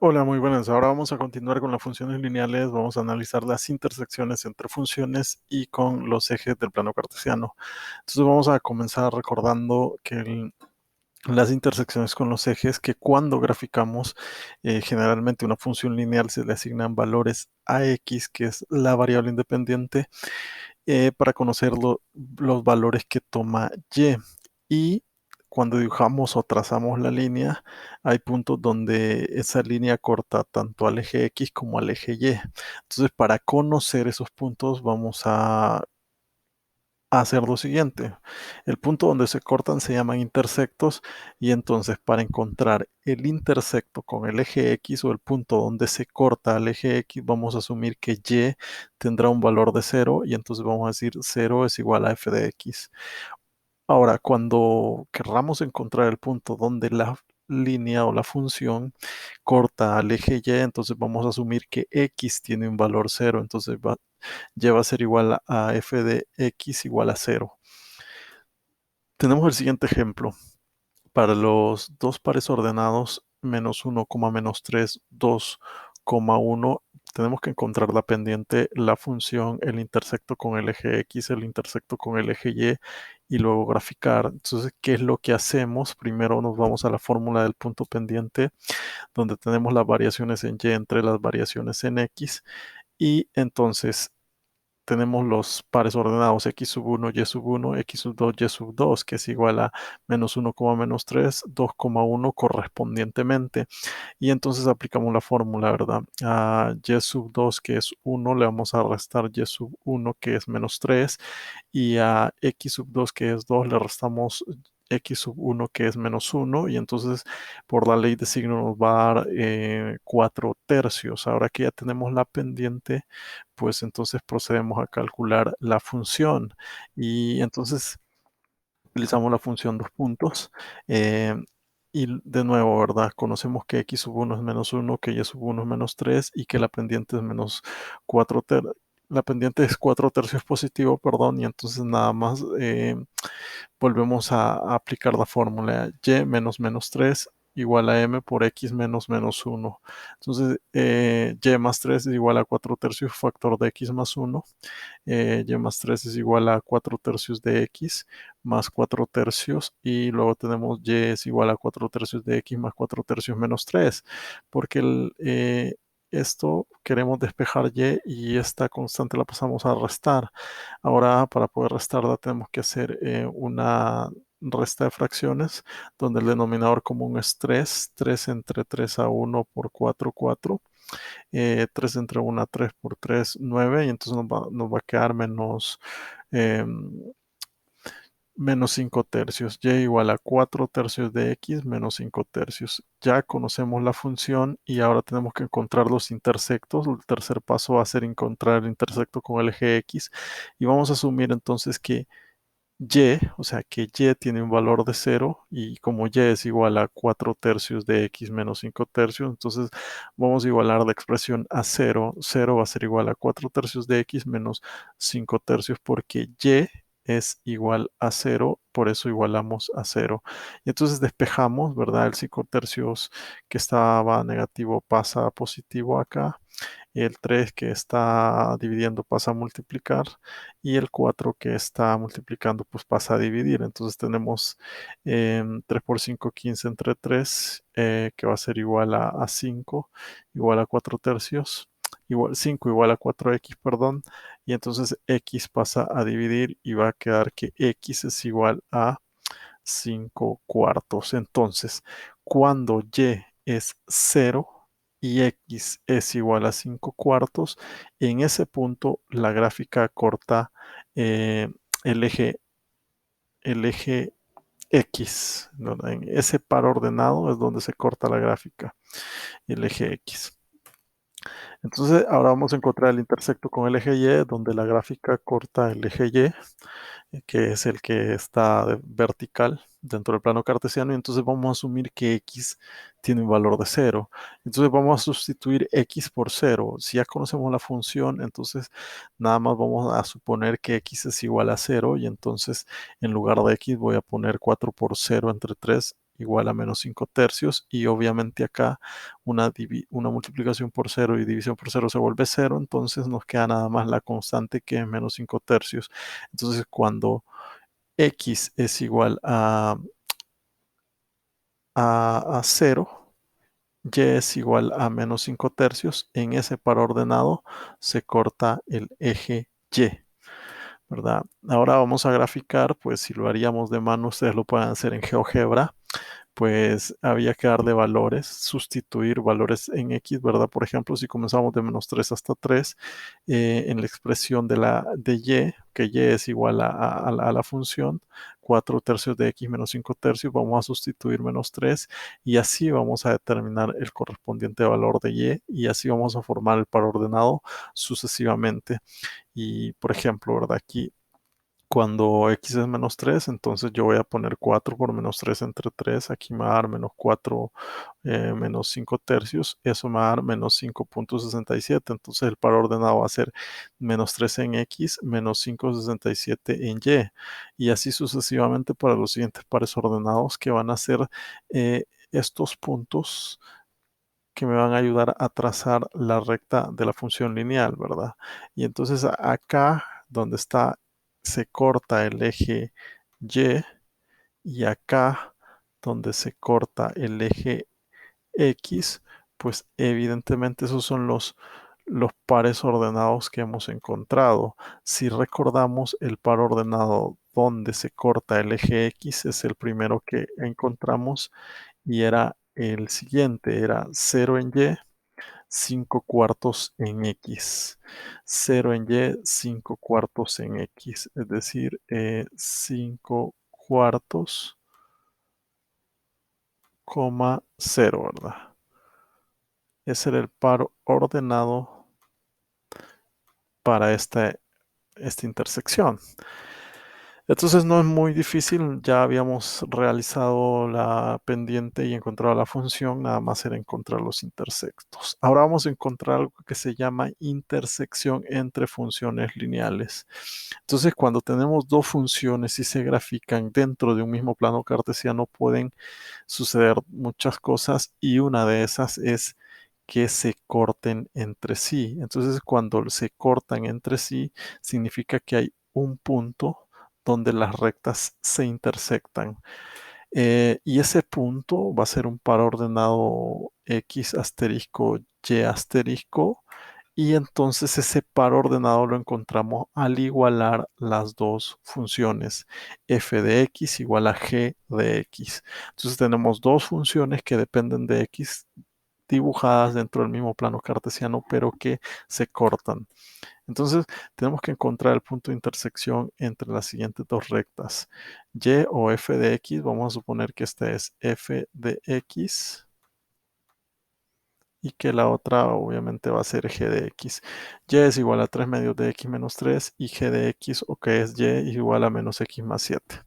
Hola, muy buenas. Ahora vamos a continuar con las funciones lineales. Vamos a analizar las intersecciones entre funciones y con los ejes del plano cartesiano. Entonces vamos a comenzar recordando que las intersecciones con los ejes, que cuando graficamos generalmente una función lineal se le asignan valores a x, que es la variable independiente, para conocer los valores que toma y. Y cuando dibujamos o trazamos la línea, hay puntos donde esa línea corta tanto al eje X como al eje Y. Entonces, para conocer esos puntos, vamos a hacer lo siguiente. El punto donde se cortan se llaman intersectos, y entonces para encontrar el intersecto con el eje X o el punto donde se corta al eje X, vamos a asumir que Y tendrá un valor de 0, y entonces vamos a decir 0 es igual a f de X. Ahora, cuando querramos encontrar el punto donde la línea o la función corta al eje Y, entonces vamos a asumir que X tiene un valor 0, entonces Y va a ser igual a f de X igual a 0. Tenemos el siguiente ejemplo. Para los dos pares ordenados, menos 1, menos 3, 2,1, tenemos que encontrar la pendiente, la función, el intersecto con el eje X, el intersecto con el eje y luego graficar. Entonces, ¿qué es lo que hacemos? Primero nos vamos a la fórmula del punto pendiente, donde tenemos las variaciones en Y entre las variaciones en X, y entonces tenemos los pares ordenados x sub 1, y sub 1, x sub 2, y sub 2, que es igual a menos 1, menos 3, 2,1 correspondientemente. Y entonces aplicamos la fórmula, ¿verdad? A y sub 2, que es 1, le vamos a restar y sub 1, que es menos 3, y a x sub 2, que es 2, le restamos x sub 1, que es menos 1, y entonces por la ley de signo nos va a dar 4 tercios. Ahora que ya tenemos la pendiente, pues entonces procedemos a calcular la función, y entonces utilizamos la función dos puntos. eh, y de nuevo, ¿verdad? Conocemos que x sub 1 es menos 1, que y sub 1 es menos 3, y que la pendiente es menos 4 tercios. La pendiente es 4 tercios positivo, perdón, y entonces nada más volvemos a aplicar la fórmula y menos menos 3 igual a m por x menos menos 1. Entonces, y más 3 es igual a 4 tercios factor de x más 1. Y más 3 es igual a 4 tercios de x más 4 tercios, y luego tenemos y es igual a 4 tercios de x más 4 tercios menos 3, porque esto queremos despejar y esta constante la pasamos a restar. Ahora, para poder restarla, tenemos que hacer una resta de fracciones, donde el denominador común es 3, 3 entre 3 a 1 por 4, 4. 3 entre 1 a 3 por 3, 9, y entonces nos va a quedar eh, menos 5 tercios. Y igual a 4 tercios de x menos 5 tercios. Ya conocemos la función y ahora tenemos que encontrar los intersectos. El tercer paso va a ser encontrar el intersecto con el eje x, y vamos a asumir entonces que y, o sea que y tiene un valor de 0, y como y es igual a 4 tercios de x menos 5 tercios, entonces vamos a igualar la expresión a 0. 0 va a ser igual a 4 tercios de x menos 5 tercios, porque y es igual a 0, por eso igualamos a 0. Y entonces despejamos, ¿verdad? El 5 tercios que estaba negativo pasa a positivo acá, el 3 que está dividiendo pasa a multiplicar, y el 4 que está multiplicando pues pasa a dividir. Entonces tenemos 3 por 5, 15 entre 3, que va a ser igual a 5, igual a 4 tercios, igual 5 igual a 4x, perdón, y entonces x pasa a dividir y va a quedar que x es igual a 5 cuartos. Entonces, cuando y es 0 y x es igual a 5 cuartos, en ese punto la gráfica corta eh, el eje, el eje X, ¿verdad? En ese par ordenado es donde se corta la gráfica, el eje X. Entonces, ahora vamos a encontrar el intersecto con el eje Y, donde la gráfica corta el eje Y, que es el que está vertical dentro del plano cartesiano, y entonces vamos a asumir que x tiene un valor de 0. Entonces vamos a sustituir x por 0. Si ya conocemos la función, entonces nada más vamos a suponer que x es igual a 0, y entonces en lugar de x voy a poner 4 por 0 entre 3, igual a menos 5 tercios, y obviamente acá una multiplicación por 0 y división por 0 se vuelve 0, entonces nos queda nada más la constante, que es menos 5 tercios. Entonces cuando x es igual a 0, y es igual a menos 5 tercios, en ese par ordenado se corta el eje y, ¿verdad? Ahora vamos a graficar, pues si lo haríamos de mano, ustedes lo pueden hacer en GeoGebra, pues había que darle valores, sustituir valores en X, ¿verdad? Por ejemplo, si comenzamos de menos 3 hasta 3, en la expresión de Y, que Y es igual a la función 4 tercios de X menos 5 tercios, vamos a sustituir menos 3, y así vamos a determinar el correspondiente valor de Y, así vamos a formar el par ordenado sucesivamente. Y por ejemplo, ¿verdad? Aquí cuando x es menos 3, entonces yo voy a poner 4 por menos 3 entre 3. Aquí me va a dar menos 4 menos 5 tercios. Eso me va a dar menos 5,67. Entonces el par ordenado va a ser menos 3 en x menos 5,67 en y. Y así sucesivamente para los siguientes pares ordenados, que van a ser estos puntos que me van a ayudar a trazar la recta de la función lineal, ¿verdad? Y entonces acá donde está, se corta el eje Y, y acá donde se corta el eje X, pues evidentemente esos son los pares ordenados que hemos encontrado. Si recordamos, el par ordenado donde se corta el eje X es el primero que encontramos, y era el siguiente, era 0 en Y, 5 cuartos en X. 0 en Y, 5 cuartos en X. Es decir, 5 cuartos, coma 0, ¿verdad? Ese era el par ordenado para esta intersección. Entonces no es muy difícil, ya habíamos realizado la pendiente y encontrado la función, nada más era encontrar los intersectos. Ahora vamos a encontrar algo que se llama intersección entre funciones lineales. Entonces cuando tenemos dos funciones y se grafican dentro de un mismo plano cartesiano, pueden suceder muchas cosas, y una de esas es que se corten entre sí. Entonces cuando se cortan entre sí, significa que hay un punto donde las rectas se intersectan. Y ese punto va a ser un par ordenado X asterisco Y asterisco, y entonces ese par ordenado lo encontramos al igualar las dos funciones f de x igual a g de x. Entonces tenemos dos funciones que dependen de x dibujadas dentro del mismo plano cartesiano, pero que se cortan. Entonces tenemos que encontrar el punto de intersección entre las siguientes dos rectas. Y o f de x, vamos a suponer que esta es f de x y que la otra obviamente va a ser g de x. Y es igual a 3 medios de x menos 3, y g de x, o que es y, igual a menos x más 7.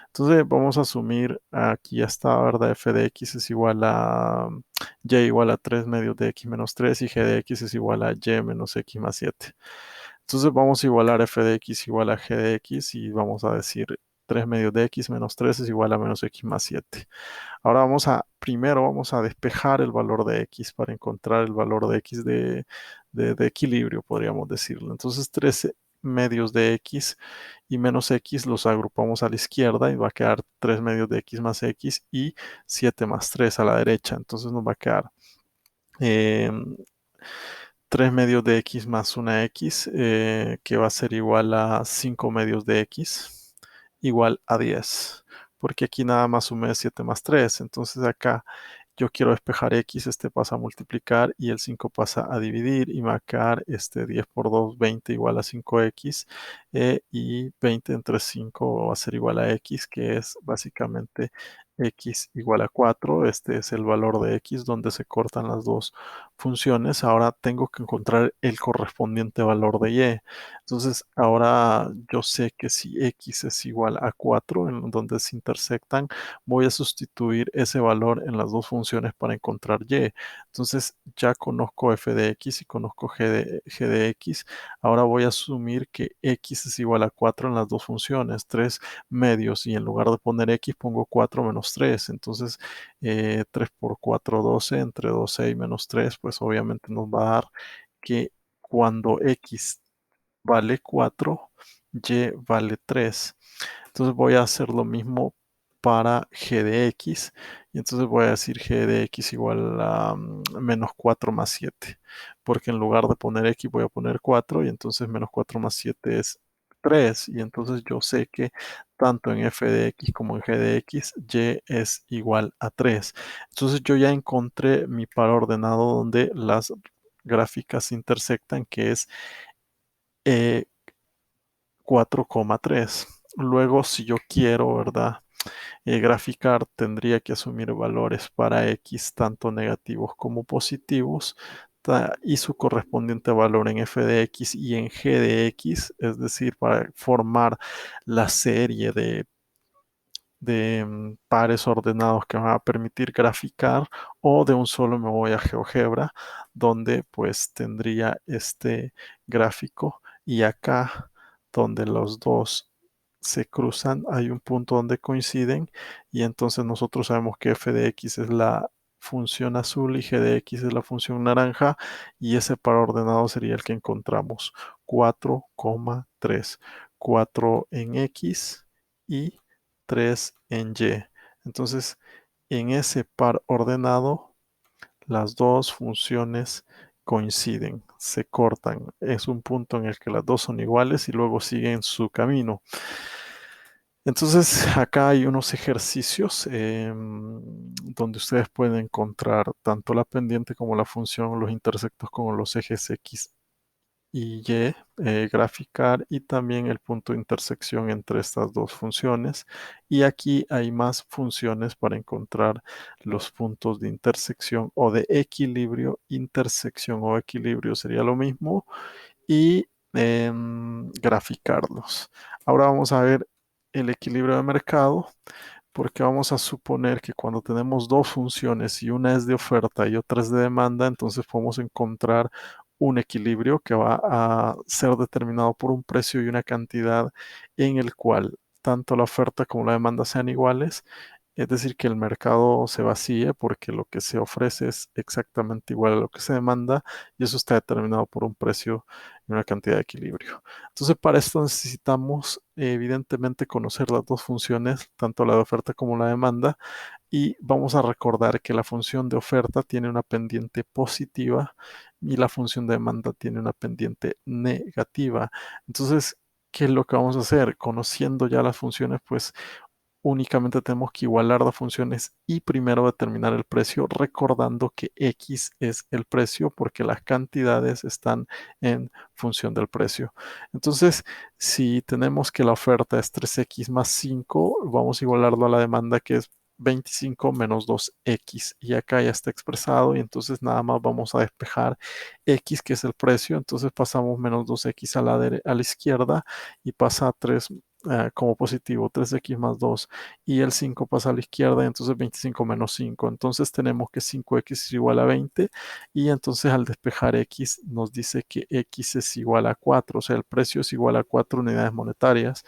Entonces vamos a asumir, aquí ya está, ¿verdad? F de x es igual a y igual a 3 medios de x menos 3, y g de x es igual a y menos x más 7. Entonces vamos a igualar f de x igual a g de x, y vamos a decir 3 medios de x menos 3 es igual a menos x más 7. Ahora primero vamos a despejar el valor de x para encontrar el valor de x de equilibrio, podríamos decirlo. Entonces 13 medios de x y menos x los agrupamos a la izquierda, y va a quedar 3 medios de x más x y 7 más 3 a la derecha. Entonces nos va a quedar 3 medios de x más una x, que va a ser igual a 5 medios de x, igual a 10. Porque aquí nada más sumé 7 más 3. Entonces acá yo quiero despejar x, este pasa a multiplicar y el 5 pasa a dividir, y me va a quedar 10 por 2, 20 igual a 5x, y 20 entre 5 va a ser igual a x, que es básicamente x igual a 4. Este es el valor de x donde se cortan las dos funciones. Ahora tengo que encontrar el correspondiente valor de y. Entonces ahora yo sé que si x es igual a 4, en donde se intersectan, voy a sustituir ese valor en las dos funciones para encontrar y. Entonces ya conozco f de x y conozco g de x. Ahora voy a asumir que x es igual a 4 en las dos funciones, 3 medios, y en lugar de poner x pongo 4 menos menos 3. Entonces, 3 por 4, 12, entre 12 y menos 3, pues obviamente nos va a dar que cuando x vale 4, y vale 3. Entonces voy a hacer lo mismo para g de x. Y entonces voy a decir g de x igual a menos 4 más 7. Porque en lugar de poner x voy a poner 4. Y entonces menos 4 más 7 es 3. Y entonces yo sé que tanto en f de x como en g de x, y es igual a 3. Entonces yo ya encontré mi par ordenado donde las gráficas se intersectan, que es 4,3. Luego, si yo quiero, ¿verdad? Graficar, tendría que asumir valores para x tanto negativos como positivos y su correspondiente valor en f de x y en g de x, es decir, para formar la serie de pares ordenados que me van a permitir graficar, o de un solo me voy a GeoGebra, donde pues tendría este gráfico, y acá donde los dos se cruzan hay un punto donde coinciden, y entonces nosotros sabemos que f de x es la función azul y g de x es la función naranja, y ese par ordenado sería el que encontramos: 4,3, 4 en x y 3 en y. Entonces, en ese par ordenado, las dos funciones coinciden, se cortan. Es un punto en el que las dos son iguales y luego siguen su camino. Entonces, acá hay unos ejercicios donde ustedes pueden encontrar tanto la pendiente como la función, los intersectos como los ejes x y y, graficar, y también el punto de intersección entre estas dos funciones. Y aquí hay más funciones para encontrar los puntos de intersección o de equilibrio. Intersección o equilibrio sería lo mismo, y graficarlos. Ahora vamos a ver el equilibrio de mercado, porque vamos a suponer que cuando tenemos dos funciones y una es de oferta y otra es de demanda, entonces podemos encontrar un equilibrio que va a ser determinado por un precio y una cantidad en el cual tanto la oferta como la demanda sean iguales. Es decir, que el mercado se vacíe porque lo que se ofrece es exactamente igual a lo que se demanda, y eso está determinado por un precio y una cantidad de equilibrio. Entonces, para esto necesitamos evidentemente conocer las dos funciones, tanto la de oferta como la de demanda, y vamos a recordar que la función de oferta tiene una pendiente positiva y la función de demanda tiene una pendiente negativa. Entonces, ¿qué es lo que vamos a hacer? Conociendo ya las funciones, pues únicamente tenemos que igualar las funciones y primero determinar el precio, recordando que x es el precio porque las cantidades están en función del precio. Entonces, si tenemos que la oferta es 3x más 5, vamos a igualarlo a la demanda, que es 25 menos 2x, y acá ya está expresado, y entonces nada más vamos a despejar x, que es el precio. Entonces pasamos menos 2x a la izquierda, y pasa a 3 como positivo, 3x más 2, y el 5 pasa a la izquierda, y entonces 25 menos 5. Entonces tenemos que 5x es igual a 20, y entonces al despejar x nos dice que x es igual a 4, o sea, el precio es igual a 4 unidades monetarias.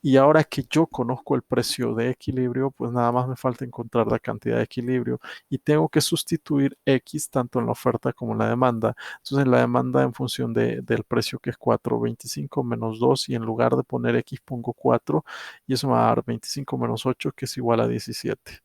Y ahora que yo conozco el precio de equilibrio, pues nada más me falta encontrar la cantidad de equilibrio, y tengo que sustituir x tanto en la oferta como en la demanda. Entonces la demanda en función del precio, que es 4, 25 menos 2, y en lugar de poner x pongo 4, y eso me va a dar 25 menos 8, que es igual a 17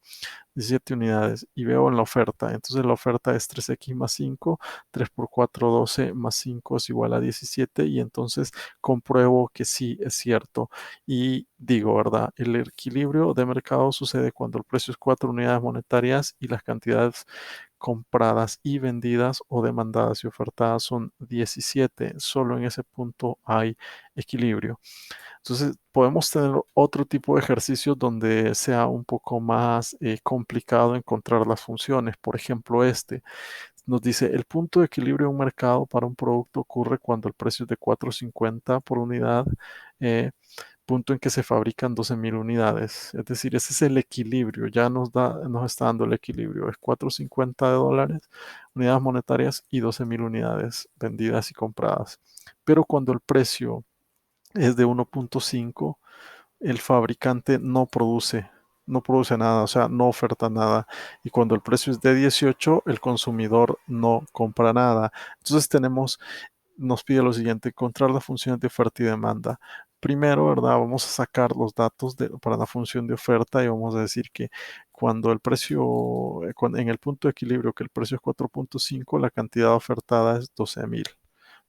unidades, y veo en la oferta. Entonces la oferta es 3x más 5, 3 por 4, 12, más 5 es igual a 17, y entonces compruebo que sí es cierto. Y digo, ¿verdad? El equilibrio de mercado sucede cuando el precio es 4 unidades monetarias y las cantidades compradas y vendidas, o demandadas y ofertadas, son 17. Solo en ese punto hay equilibrio. Entonces, podemos tener otro tipo de ejercicios donde sea un poco más complicado encontrar las funciones. Por ejemplo, este nos dice: el punto de equilibrio de un mercado para un producto ocurre cuando el precio es de 4.50 por unidad, eh, punto en que se fabrican 12.000 unidades. Es decir, ese es el equilibrio, ya nos está dando el equilibrio. Es 4.50 de dólares, unidades monetarias, y 12.000 unidades vendidas y compradas. Pero cuando el precio es de 1.5, el fabricante no produce no produce nada, o sea, no oferta nada. Y cuando el precio es de 18, el consumidor no compra nada. Entonces nos pide lo siguiente: encontrar la función de oferta y demanda. Primero, ¿verdad? Vamos a sacar los datos para la función de oferta y vamos a decir que cuando el precio, en el punto de equilibrio, que el precio es 4.5, la cantidad ofertada es 12.000,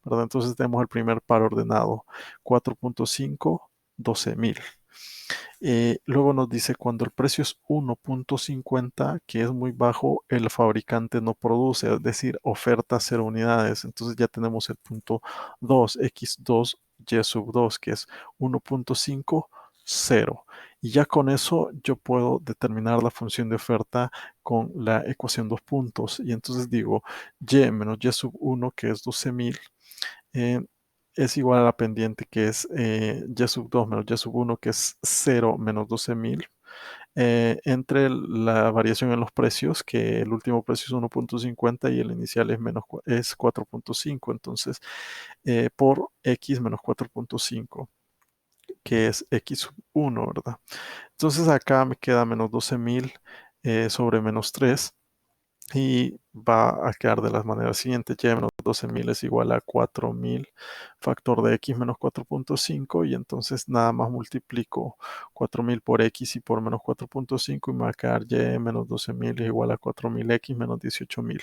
¿verdad? Entonces tenemos el primer par ordenado: 4.5, 12.000. Luego nos dice cuando el precio es 1.50, que es muy bajo, el fabricante no produce, es decir, oferta 0 unidades. Entonces ya tenemos el punto 2, x2, y sub 2, que es 1.5, 0. Y ya con eso yo puedo determinar la función de oferta con la ecuación dos puntos. Y entonces digo y menos y sub 1, que es 12.000, eh, es igual a la pendiente, que es y sub 2 menos y sub 1, que es 0 menos 12.000, entre la variación en los precios, que el último precio es 1.50 y el inicial es 4.5. Entonces, por x menos 4.5, que es x sub 1, ¿verdad? Entonces acá me queda menos 12.000 sobre menos 3, y va a quedar de las maneras siguientes: y menos 12.000 es igual a 4.000 factor de x menos 4.5, y entonces nada más multiplico 4.000 por x y por menos 4.5 y me va a quedar y menos 12.000 es igual a 4.000x menos 18.000.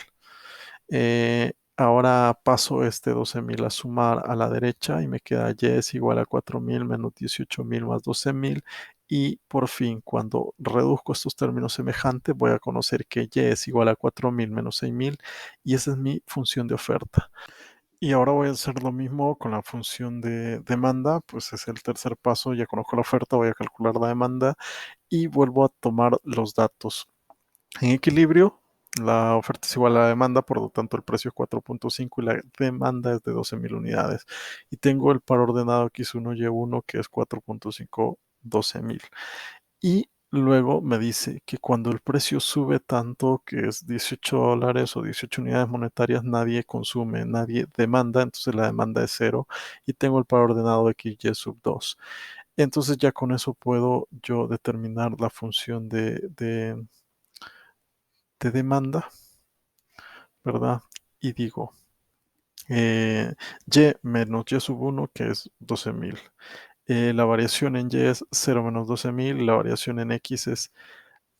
Ahora paso este 12.000 a sumar a la derecha y me queda y es igual a 4.000 menos 18.000 más 12.000. Y por fin, cuando reduzco estos términos semejantes, voy a conocer que y es igual a 4.000 menos 6.000, y esa es mi función de oferta. Y ahora voy a hacer lo mismo con la función de demanda. Pues es el tercer paso: ya conozco la oferta, voy a calcular la demanda y vuelvo a tomar los datos. En equilibrio, la oferta es igual a la demanda, por lo tanto el precio es 4.5 y la demanda es de 12.000 unidades. Y tengo el par ordenado x1 y1, que es 4.5, 12.000. Y luego me dice que cuando el precio sube tanto, que es $18 o 18 unidades monetarias, nadie consume, nadie demanda, entonces la demanda es 0, y tengo el par ordenado x y sub 2. Entonces ya con eso puedo yo determinar la función de demanda, ¿verdad? Y digo y menos y sub 1, que es 12.000. La variación en y es 0 menos 12.000, la variación en x es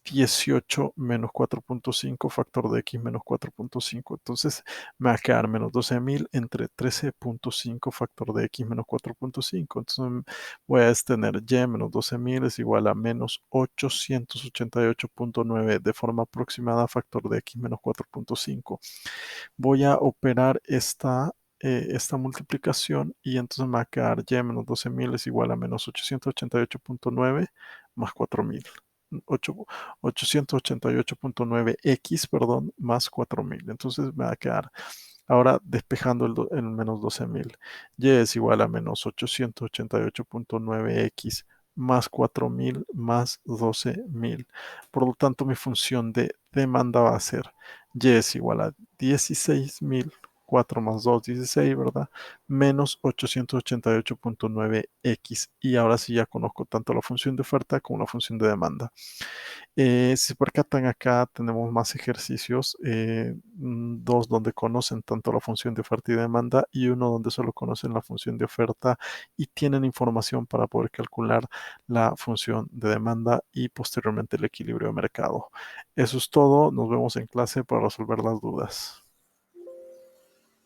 18 menos 4.5 factor de x menos 4.5. Entonces me va a quedar menos 12.000 entre 13.5 factor de x menos 4.5. Entonces voy a tener y menos 12.000 es igual a menos 888.9 de forma aproximada factor de x menos 4.5. Voy a operar esta multiplicación y entonces me va a quedar y menos 12.000 es igual a menos 888.9 más 4.000. 888.9x, perdón, más 4.000. Entonces me va a quedar, ahora despejando el menos 12.000, y es igual a menos 888.9x más 4.000 más 12.000. Por lo tanto, mi función de demanda va a ser y es igual a 16.000, 4 más 2, 16, ¿verdad? Menos 888.9x. Y ahora sí ya conozco tanto la función de oferta como la función de demanda. Si se percatan, acá tenemos más ejercicios: dos donde conocen tanto la función de oferta y demanda, y uno donde solo conocen la función de oferta y tienen información para poder calcular la función de demanda y posteriormente el equilibrio de mercado. Eso es todo, nos vemos en clase para resolver las dudas.